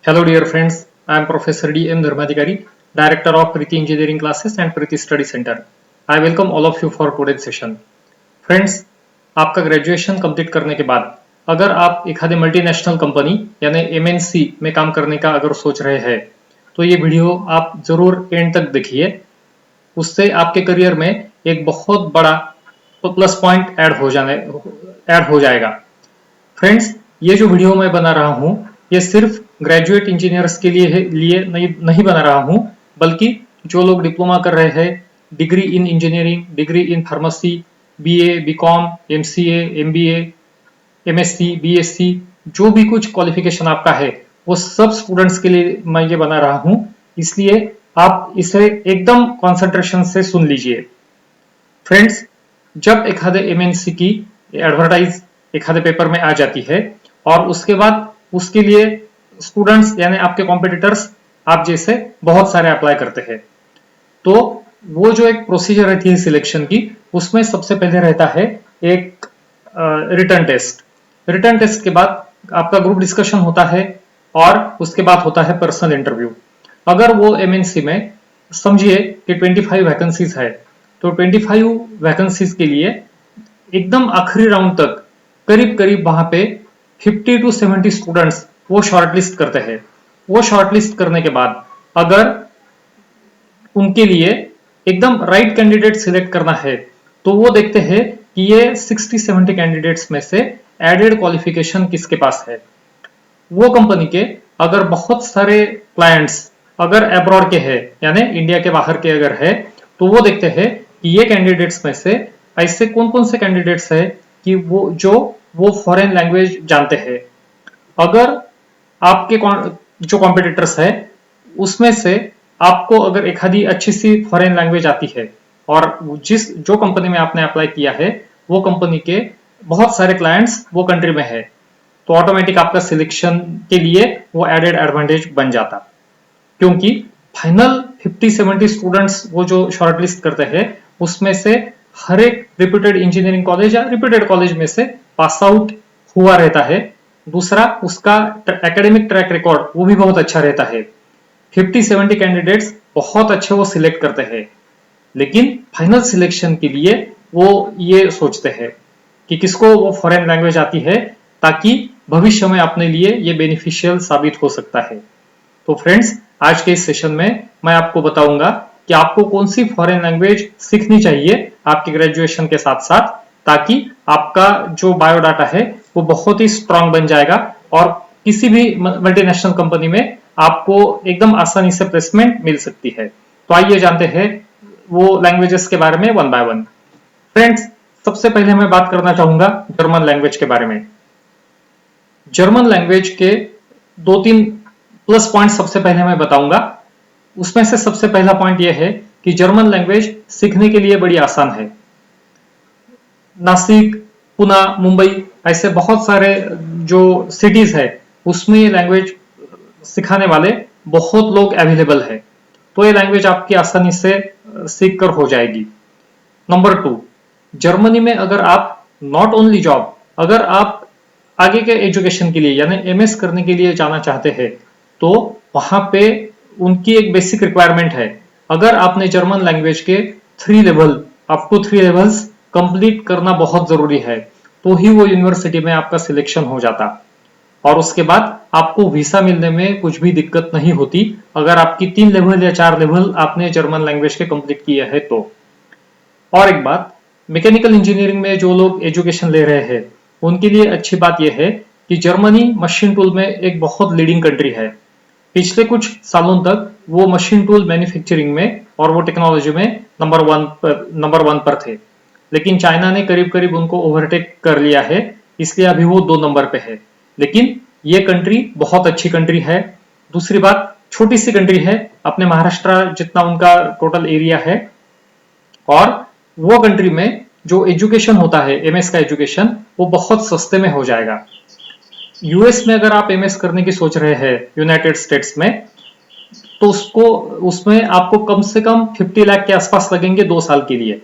Hello dear friends, I am Professor D.M. Dharmadhikari, Director of Preeti Engineering Classes and Preeti Study Center. I welcome all of you for today's session. Friends, आपका graduation complete करने के बाद अगर आप एखादी multinational company यानी MNC में काम करने का अगर सोच रहे हैं तो ये वीडियो आप जरूर एंड तक देखिए। उससे आपके करियर में एक बहुत बड़ा प्लस पॉइंट ऐड हो जाएगा। फ्रेंड्स, ये जो वीडियो मैं बना रहा हूँ ये सिर्फ ग्रेजुएट इंजीनियर्स के लिए नहीं बना रहा हूँ, बल्कि जो लोग डिप्लोमा कर रहे हैं, degree in engineering, degree in pharmacy, BA, BCom, MCA, MBA, MSc, BSc, जो भी कुछ क्वालिफिकेशन आपका है वो सब स्टूडेंट्स के लिए मैं ये बना रहा हूँ। इसलिए आप इसे एकदम कॉन्सेंट्रेशन से सुन लीजिए। फ्रेंड्स, जब एखादे एमएनसी की एडवर्टाइज एखादे पेपर में आ जाती है और उसके बाद उसके लिए स्टूडेंट्स यानी आपके कॉम्पिटिटर्स आप जैसे बहुत सारे अप्लाई करते हैं, तो वो जो एक प्रोसीजर रहती है सिलेक्शन की, उसमें सबसे पहले रहता है एक रिटन टेस्ट। रिटन टेस्ट के बाद आपका ग्रुप डिस्कशन होता है और उसके बाद होता है पर्सनल इंटरव्यू। अगर वो एमएनसी में समझिए कि 25 वैकेंसीज है, तो 25 वैकेंसीज के लिए एकदम आखिरी राउंड तक करीब करीब वहां पे 50 to 70 स्टूडेंट्स वो शॉर्टलिस्ट करते हैं। वो शॉर्टलिस्ट करने के बाद अगर उनके लिए एकदम राइट कैंडिडेट सिलेक्ट करना है तो वो देखते हैं कि ये 60-70 कैंडिडेट्स में से एडेड क्वालिफिकेशन किसके पास है। वो कंपनी के अगर बहुत सारे क्लाइंट्स अगर अब्रॉड के हैं यानी इंडिया के बाहर के अगर है, तो वो देखते हैं कि ये कैंडिडेट्स में से ऐसे कौन कौन से कैंडिडेट्स है कि वो फॉरेन लैंग्वेज जानते हैं। अगर आपके जो कॉम्पिटिटर्स है उसमें से आपको अगर एक आधी अच्छी सी फॉरेन लैंग्वेज आती है और जो कंपनी में आपने अप्लाई किया है वो कंपनी के बहुत सारे क्लाइंट्स वो कंट्री में है, तो ऑटोमेटिक आपका सिलेक्शन के लिए वो एडेड एडवांटेज बन जाता। क्योंकि फाइनल 50-70 स्टूडेंट्स वो जो शॉर्टलिस्ट करते हैं उसमें से हर एक रिप्यूटेड इंजीनियरिंग कॉलेज या रिप्यूटेड कॉलेज में से पास आउट हुआ रहता है। दूसरा, उसका एकेडमिक ट्रैक रिकॉर्ड वो भी बहुत अच्छा रहता है। 50-70 कैंडिडेट्स बहुत अच्छे वो सिलेक्ट करते हैं, लेकिन फाइनल सिलेक्शन के लिए वो ये सोचते हैं कि किसको वो फॉरेन लैंग्वेज आती है, ताकि भविष्य में अपने लिए ये बेनिफिशियल साबित हो सकता है। तो फ्रेंड्स, आज के इस सेशन में मैं आपको बताऊंगा कि आपको कौन सी फॉरेन लैंग्वेज सीखनी चाहिए आपके ग्रेजुएशन के साथ साथ, ताकि आपका जो बायोडाटा है वो बहुत ही स्ट्रांग बन जाएगा और किसी भी मल्टीनेशनल कंपनी में आपको एकदम आसानी से प्लेसमेंट मिल सकती है। तो आइए जानते हैं वो लैंग्वेजेस के बारे में वन बाय वन। फ्रेंड्स, सबसे पहले मैं बात करना चाहूंगा जर्मन लैंग्वेज के बारे में। जर्मन लैंग्वेज के 2-3 प्लस पॉइंट सबसे पहले मैं बताऊंगा। उसमें से सबसे पहला पॉइंट यह है कि जर्मन लैंग्वेज सीखने के लिए बड़ी आसान है। नासिक, पुणे, मुंबई ऐसे बहुत सारे जो सिटीज है उसमें ये लैंग्वेज सिखाने वाले बहुत लोग अवेलेबल है, तो ये लैंग्वेज आपकी आसानी से सीख कर हो जाएगी। नंबर 2, जर्मनी में अगर आप नॉट ओनली जॉब, अगर आप आगे के एजुकेशन के लिए यानी एमएस करने के लिए जाना चाहते हैं, तो वहां पे उनकी एक बेसिक रिक्वायरमेंट है। अगर आपने जर्मन लैंग्वेज के 3 level up to 3 levels complete करना बहुत जरूरी है, तो ही वो यूनिवर्सिटी में आपका सिलेक्शन हो जाता और उसके बाद आपको वीसा मिलने में कुछ भी दिक्कत नहीं होती अगर आपकी 3 लेवल या 4 लेवल आपने जर्मन लैंग्वेज के कंप्लीट किए है तो। और एक बात, मैकेनिकल इंजीनियरिंग में जो लोग एजुकेशन ले रहे हैं उनके लिए अच्छी बात यह है कि जर्मनी मशीन टूल में एक बहुत लीडिंग कंट्री है। पिछले कुछ सालों तक वो मशीन टूल मैन्युफैक्चरिंग में और वो टेक्नोलॉजी में नंबर वन पर थे, लेकिन चाइना ने करीब करीब उनको ओवरटेक कर लिया है, इसलिए अभी वो 2 नंबर पे है। लेकिन ये कंट्री बहुत अच्छी कंट्री है। दूसरी बात, छोटी सी कंट्री है, अपने महाराष्ट्र जितना उनका टोटल एरिया है, और वो कंट्री में जो एजुकेशन होता है एमएस का एजुकेशन वो बहुत सस्ते में हो जाएगा। यूएस में अगर आप एमएस करने की सोच रहे हैं यूनाइटेड स्टेट्स में, तो उसमें आपको कम से कम 50 लाख के आसपास लगेंगे 2 साल के लिए।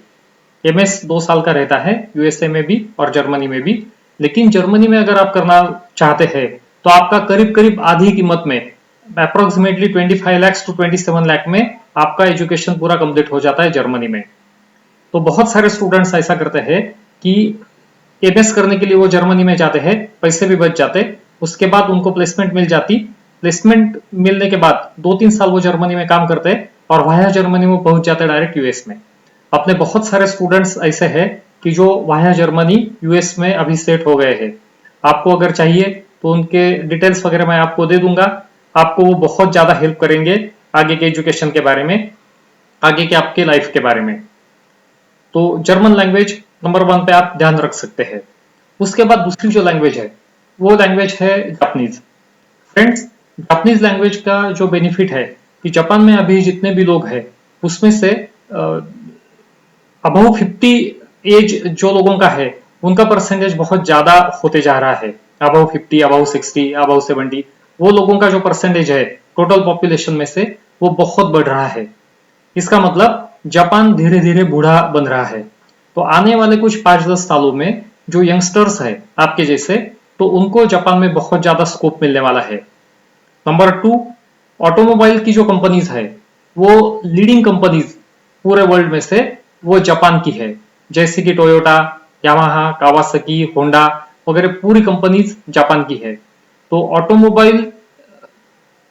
एमएस 2 साल का रहता है यूएसए में भी और जर्मनी में भी, लेकिन जर्मनी में अगर आप करना चाहते हैं तो आपका करीब करीब आधी कीमत में अप्रोक्सीमेटली 25 लाख टू 27 लाख में आपका एजुकेशन पूरा कंप्लीट हो जाता है जर्मनी में। तो बहुत सारे स्टूडेंट्स ऐसा करते हैं कि एमएस करने के लिए वो जर्मनी में जाते हैं, पैसे भी बच जाते, उसके बाद उनको प्लेसमेंट मिल जाती, प्लेसमेंट मिलने के बाद 2-3 साल वो जर्मनी में काम करते और वाया जर्मनी में पहुंच जाते डायरेक्ट यूएस में। अपने बहुत सारे स्टूडेंट्स ऐसे हैं कि जो वाया जर्मनी यूएस में अभी सेट हो गए हैं। आपको अगर चाहिए तो उनके डिटेल्स वगैरह मैं आपको दे दूंगा, आपको वो बहुत ज्यादा हेल्प करेंगे आगे के एजुकेशन के बारे में, आगे के आपके लाइफ के बारे में। तो जर्मन लैंग्वेज नंबर 1 पे आप ध्यान रख सकते हैं। उसके बाद दूसरी जो लैंग्वेज है वो लैंग्वेज है जापानीज। फ्रेंड्स, जापानीज लैंग्वेज का जो बेनिफिट है कि जापान में अभी जितने भी लोग हैं उसमें से अबव 50 एज जो लोगों का है उनका परसेंटेज बहुत ज्यादा होते जा रहा है। अबव 50, अबव 60, अबव 70 वो लोगों का जो परसेंटेज है टोटल पॉपुलेशन में से वो बहुत बढ़ रहा है। इसका मतलब जापान धीरे धीरे बूढ़ा बन रहा है। तो आने वाले कुछ 5-10 सालों में जो यंगस्टर्स है आपके जैसे, तो उनको जापान में बहुत ज्यादा स्कोप मिलने वाला है। नंबर 2, ऑटोमोबाइल की जो कंपनीज है वो लीडिंग कंपनीज पूरे वर्ल्ड में से वो जापान की है, जैसे कि टोयोटा, यामाहा, कावासाकी, होंडा वगैरह पूरी कंपनीज जापान की है। तो ऑटोमोबाइल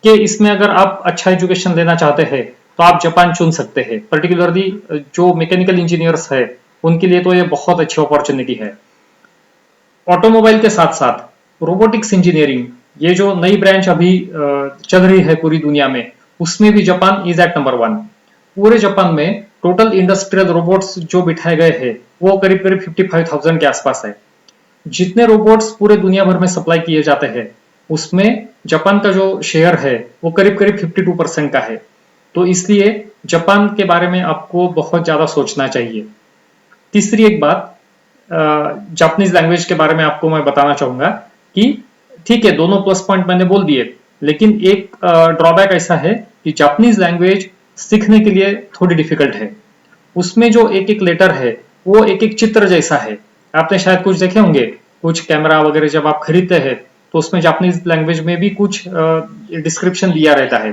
के इसमें अगर आप अच्छा एजुकेशन लेना चाहते हैं तो आप जापान चुन सकते हैं। पर्टिकुलरली जो मैकेनिकल इंजीनियर्स है उनके लिए तो ये बहुत अच्छी अपॉर्चुनिटी है। ऑटोमोबाइल के साथ साथ रोबोटिक्स इंजीनियरिंग, ये जो नई ब्रांच अभी चल रही है पूरी दुनिया में, उसमें भी जापान इज एट नंबर 1। पूरे जापान में टोटल इंडस्ट्रियल रोबोट्स जो बिठाए गए हैं वो करीब करीब 55,000 के आसपास है। जितने रोबोट्स पूरे दुनिया भर में सप्लाई किए जाते हैं उसमें जापान का जो शेयर है वो करीब करीब 52% का है। तो इसलिए जापान के बारे में आपको बहुत ज्यादा सोचना चाहिए। तीसरी एक बात, जापानीज लैंग्वेज के बारे में आपको मैं बताना चाहूंगा कि ठीक है, दोनों प्लस पॉइंट मैंने बोल दिए, लेकिन एक ड्रॉबैक ऐसा है कि जापानीज लैंग्वेज सीखने के लिए थोड़ी डिफिकल्ट है। उसमें जो एक एक लेटर है वो एक एक चित्र जैसा है। आपने शायद कुछ देखे होंगे, कुछ कैमरा वगैरह जब आप खरीदते हैं तो उसमें जापानीज लैंग्वेज में भी कुछ डिस्क्रिप्शन दिया रहता है।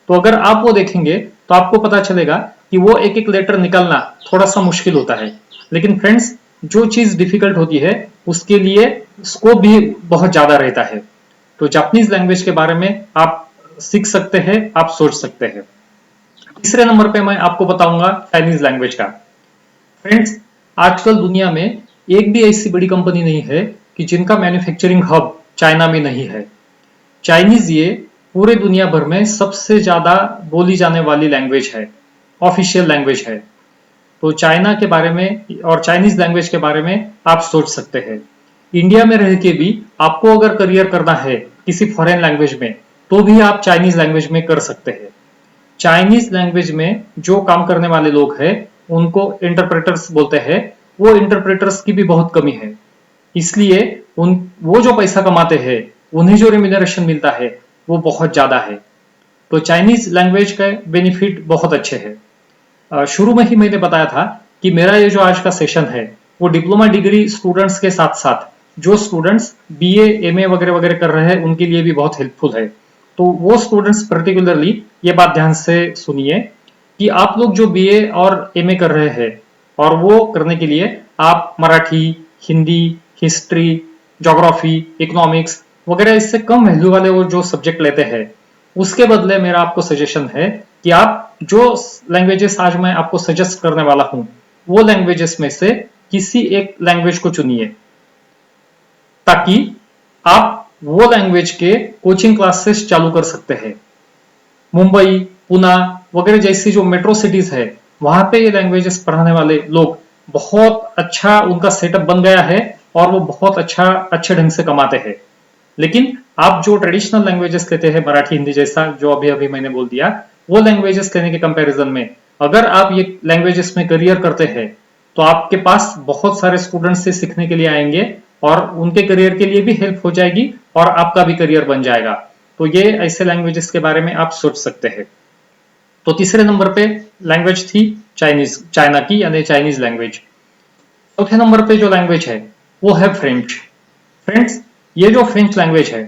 तो अगर आप वो देखेंगे तो आपको पता चलेगा कि वो एक एक लेटर निकालना थोड़ा सा मुश्किल होता है। लेकिन फ्रेंड्स, जो चीज डिफिकल्ट होती है उसके लिए स्कोप भी बहुत ज्यादा रहता है। तो जापानीज लैंग्वेज के बारे में आप सीख सकते हैं, आप सोच सकते हैं। तीसरे नंबर पे मैं आपको बताऊंगा चाइनीज लैंग्वेज का। फ्रेंड्स, आजकल दुनिया में एक भी ऐसी बड़ी कंपनी नहीं है कि जिनका मैन्युफैक्चरिंग हब चाइना में नहीं है। चाइनीज ये पूरे दुनिया भर में सबसे ज्यादा बोली जाने वाली लैंग्वेज है, ऑफिशियल लैंग्वेज है। तो चाइना के बारे में और चाइनीज लैंग्वेज के बारे में आप सोच सकते हैं। इंडिया में रह के भी आपको अगर करियर करना है किसी फॉरेन लैंग्वेज में तो भी आप चाइनीज लैंग्वेज में कर सकते हैं। चाइनीज लैंग्वेज में जो काम करने वाले लोग हैं उनको इंटरप्रेटर्स बोलते हैं। वो इंटरप्रेटर्स की भी बहुत कमी है, इसलिए वो जो पैसा कमाते हैं उन्हें जो रेम्यूनरेशन मिलता है वो बहुत ज्यादा है। तो चाइनीज लैंग्वेज का बेनिफिट बहुत अच्छे है। शुरू में ही मैंने बताया था कि मेरा ये जो आज का सेशन है वो डिप्लोमा डिग्री स्टूडेंट्स के साथ साथ जो स्टूडेंट्स बीए, एमए वगैरह वगैरह कर रहे हैं उनके लिए भी बहुत हेल्पफुल है। तो वो स्टूडेंट्स पर्टिकुलरली ये बात ध्यान से सुनिए कि आप लोग जो बीए और एमए कर रहे हैं और वो करने के लिए आप Marathi, Hindi, history, geography, economics वगैरह इससे कम वैल्यू वाले वो जो सब्जेक्ट लेते हैं, उसके बदले मेरा आपको सजेशन है कि आप जो लैंग्वेजेस आज मैं आपको सजेस्ट करने वाला हूं वो लैंग्वेजेस में से किसी एक लैंग्वेज को चुनिए, ताकि आप वो लैंग्वेज के कोचिंग क्लासेस चालू कर सकते हैं। मुंबई, पुणे वगैरह जैसी जो मेट्रो सिटीज है वहां पे ये लैंग्वेजेस पढ़ाने वाले लोग बहुत अच्छा उनका सेटअप बन गया है और वो बहुत अच्छे ढंग से कमाते हैं। लेकिन आप जो ट्रेडिशनल लैंग्वेजेस लेते हैं, मराठी, हिंदी जैसा जो अभी अभी मैंने बोल दिया, वो लैंग्वेजेस लेने के कंपैरिजन में अगर आप ये लैंग्वेजेस में करियर करते हैं तो आपके पास बहुत सारे स्टूडेंट्स से सीखने के लिए आएंगे और उनके करियर के लिए भी हेल्प हो जाएगी और आपका भी करियर बन जाएगा। तो ये ऐसे लैंग्वेजेस के बारे में आप सोच सकते हैं। तो तीसरे नंबर पे लैंग्वेज थी चाइनीज, चाइना की यानी चाइनीज लैंग्वेज। चौथे नंबर पे जो लैंग्वेज है वो है फ्रेंच। फ्रेंड्स, ये जो फ्रेंच लैंग्वेज है,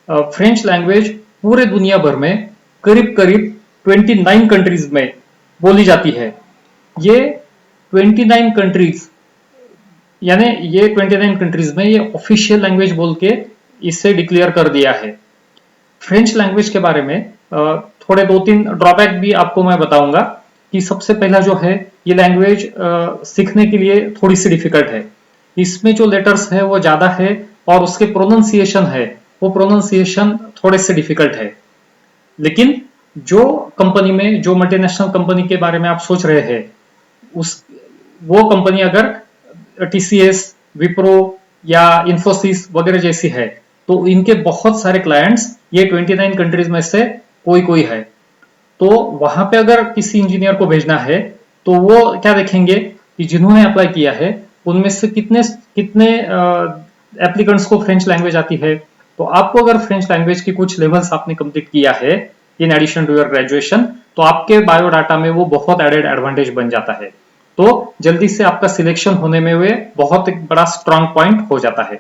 फ्रेंच लैंग्वेज पूरे दुनिया भर में करीब करीब 29 कंट्रीज में बोली जाती है। ये 29 कंट्रीज यानी ये 29 कंट्रीज में ये ऑफिशियल लैंग्वेज बोल के इसे डिक्लेयर कर दिया है। फ्रेंच लैंग्वेज के बारे में थोड़े 2-3 ड्रॉबैक भी आपको मैं बताऊंगा कि सबसे पहला जो है ये लैंग्वेज सीखने के लिए थोड़ी सी डिफिकल्ट है। इसमें जो लेटर्स है वो ज्यादा है और उसके प्रोनाउंसिएशन है वो प्रोनाउंसिएशन थोड़े से डिफिकल्ट है। लेकिन जो कंपनी में जो मल्टीनेशनल कंपनी के बारे में आप सोच रहे हैं उस वो कंपनी अगर टीसीएस, विप्रो या इन्फोसिस वगैरह जैसी है तो इनके बहुत सारे क्लाइंट्स ये 29 कंट्रीज में से कोई है। तो वहां पे अगर किसी इंजीनियर को भेजना है तो वो क्या देखेंगे कि जिन्होंने अप्लाई किया है उनमें से कितने कितने एप्लीकेंट्स को फ्रेंच लैंग्वेज आती है। तो आपको अगर फ्रेंच लैंग्वेज की कुछ लेवल्स आपने कंप्लीट किया है in addition to your graduation तो आपके बायोडाटा में वो बहुत एडेड एडवांटेज बन जाता है। तो जल्दी से आपका सिलेक्शन होने में वे बहुत एक बड़ा स्ट्रांग पॉइंट हो जाता है।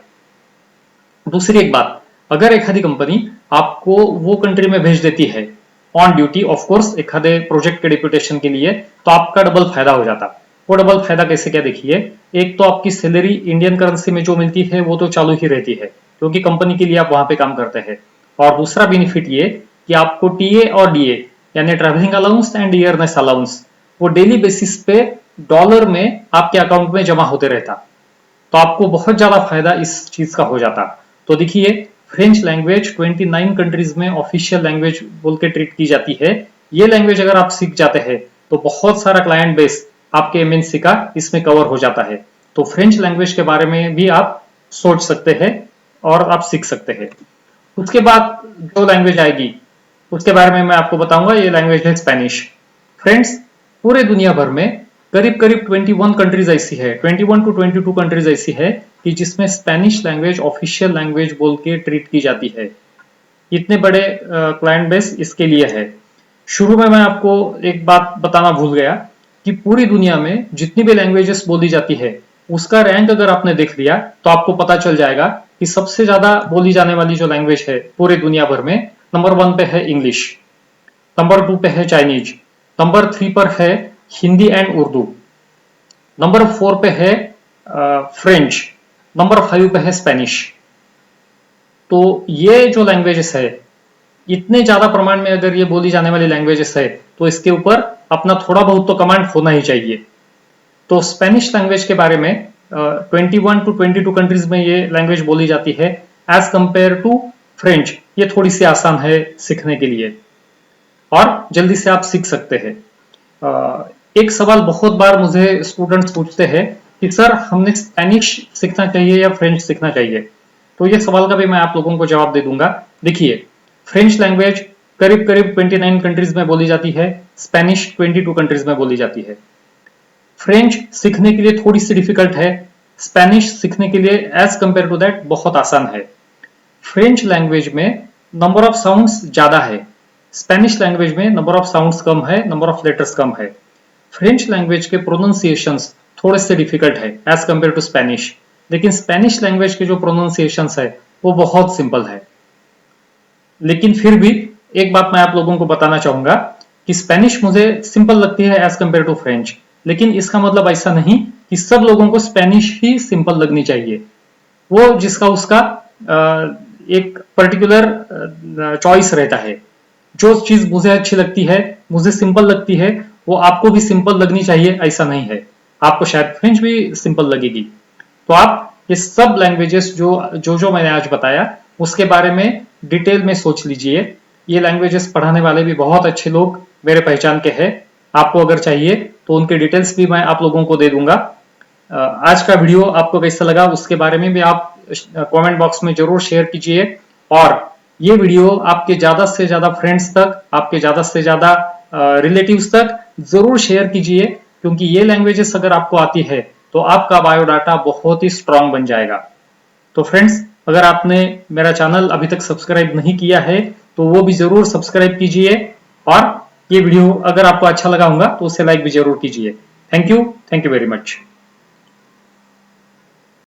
दूसरी एक बात, अगर एखादी कंपनी आपको वो कंट्री में भेज देती है ऑन ड्यूटी ऑफ कोर्स एखादे प्रोजेक्ट के डिप्यूटेशन के लिए तो आपका डबल फायदा हो जाता। वो डबल फायदा कैसे क्या देखिए, एक तो आपकी सैलरी इंडियन करेंसी में जो मिलती है वो तो चालू ही रहती है क्योंकि कंपनी के लिए आप वहां पे काम करते हैं। और दूसरा बेनिफिट ये कि आपको टीए और डीए यानी ट्रैवलिंग अलाउंस एंड ईयरनेस अलाउंस वो डेली बेसिस पे डॉलर में आपके अकाउंट में जमा होते रहता। तो आपको बहुत ज्यादा फायदा इस चीज का हो जाता। तो देखिए फ्रेंच लैंग्वेज 29 कंट्रीज में ऑफिशियल लैंग्वेज बोल के ट्रीट की जाती है। ये लैंग्वेज अगर आप सीख जाते हैं तो बहुत सारा क्लाइंट बेस आपके एमएनसी का इसमें कवर हो जाता है। तो फ्रेंच लैंग्वेज के बारे में भी आप सोच सकते हैं और आप सीख सकते हैं। उसके बाद जो लैंग्वेज आएगी उसके बारे में मैं आपको बताऊंगा, ये लैंग्वेज है स्पेनिश। फ्रेंड्स, पूरे दुनिया भर में करीब करीब 21 कंट्रीज ऐसी है, 21 टू 22 कंट्रीज ऐसी है कि जिसमें स्पेनिश लैंग्वेज ऑफिशियल लैंग्वेज बोल के ट्रीट की जाती है। इतने बड़े क्लाइंट बेस इसके लिए है। शुरू में मैं आपको एक बात बताना भूल गया कि पूरी दुनिया में जितनी भी लैंग्वेजेस बोली जाती है उसका रैंक अगर आपने देख लिया तो आपको पता चल जाएगा कि सबसे ज्यादा बोली जाने वाली जो लैंग्वेज है पूरे दुनिया भर में नंबर 1 पे है इंग्लिश, नंबर 2 पे है चाइनीज, नंबर 3 पर है हिंदी एंड उर्दू, नंबर 4 पे है फ्रेंच, नंबर 5 पे है स्पेनिश। तो ये जो लैंग्वेजेस है इतने ज्यादा प्रमाण में अगर ये बोली जाने वाली लैंग्वेजेस है तो इसके ऊपर अपना थोड़ा बहुत तो कमांड होना ही चाहिए। तो स्पेनिश लैंग्वेज के बारे में 21 टू 22 कंट्रीज में ये लैंग्वेज बोली जाती है। एज कंपेयर टू फ्रेंच ये थोड़ी सी आसान है सीखने के लिए और जल्दी से आप सीख सकते हैं। एक सवाल बहुत बार मुझे स्टूडेंट्स पूछते हैं कि सर हमने स्पेनिश सीखना चाहिए या फ्रेंच सीखना चाहिए, तो ये सवाल का भी मैं आप लोगों को जवाब दे दूंगा। देखिए फ्रेंच लैंग्वेज करीब करीब 29 कंट्रीज में बोली जाती है, स्पेनिश 22 कंट्रीज में बोली जाती है। फ्रेंच सीखने के लिए थोड़ी सी डिफिकल्ट है, स्पेनिश सीखने के लिए एज कंपेयर टू दैट बहुत आसान है। फ्रेंच लैंग्वेज में नंबर ऑफ साउंड्स ज्यादा है, स्पेनिश लैंग्वेज में नंबर ऑफ साउंड्स कम है, नंबर ऑफ लेटर्स कम है। फ्रेंच लैंग्वेज के प्रोनाउंसिएशंस थोड़े से डिफिकल्ट है एज कंपेयर टू स्पेनिश, लेकिन स्पेनिश लैंग्वेज के जो प्रोनाउंसिएशंस है वो बहुत सिंपल है। लेकिन फिर भी एक बात मैं आप लोगों को बताना चाहूंगा कि स्पेनिश मुझे सिंपल लगती है एज कंपेयर टू फ्रेंच, लेकिन इसका मतलब ऐसा नहीं कि सब लोगों को स्पेनिश ही सिंपल लगनी चाहिए। वो जिसका उसका एक पर्टिकुलर चॉइस रहता है। जो चीज मुझे अच्छी लगती है, मुझे सिंपल लगती है, वो आपको भी सिंपल लगनी चाहिए ऐसा नहीं है। आपको शायद फ्रेंच भी सिंपल लगेगी। तो आप ये सब लैंग्वेजेस जो मैंने आज बताया उसके बारे में डिटेल में सोच लीजिए। ये लैंग्वेजेस पढ़ाने वाले भी बहुत अच्छे लोग मेरे पहचान के हैं। आपको अगर चाहिए तो उनके डिटेल्स भी मैं आप लोगों को दे दूंगा। आज का वीडियो आपको कैसा लगा उसके बारे में भी आप कमेंट बॉक्स में जरूर शेयर कीजिए और ये वीडियो आपके ज्यादा से ज्यादा फ्रेंड्स तक, आपके ज्यादा से ज्यादा रिलेटिव्स तक जरूर शेयर कीजिए, क्योंकि ये लैंग्वेजेस अगर आपको आती है तो आपका बायोडाटा बहुत ही स्ट्रांग बन जाएगा। तो फ्रेंड्स, अगर आपने मेरा चैनल अभी तक सब्सक्राइब नहीं किया है तो वो भी जरूर सब्सक्राइब कीजिए और ये वीडियो अगर आपको अच्छा लगा होगा तो उसे लाइक भी जरूर कीजिए। Thank you very much.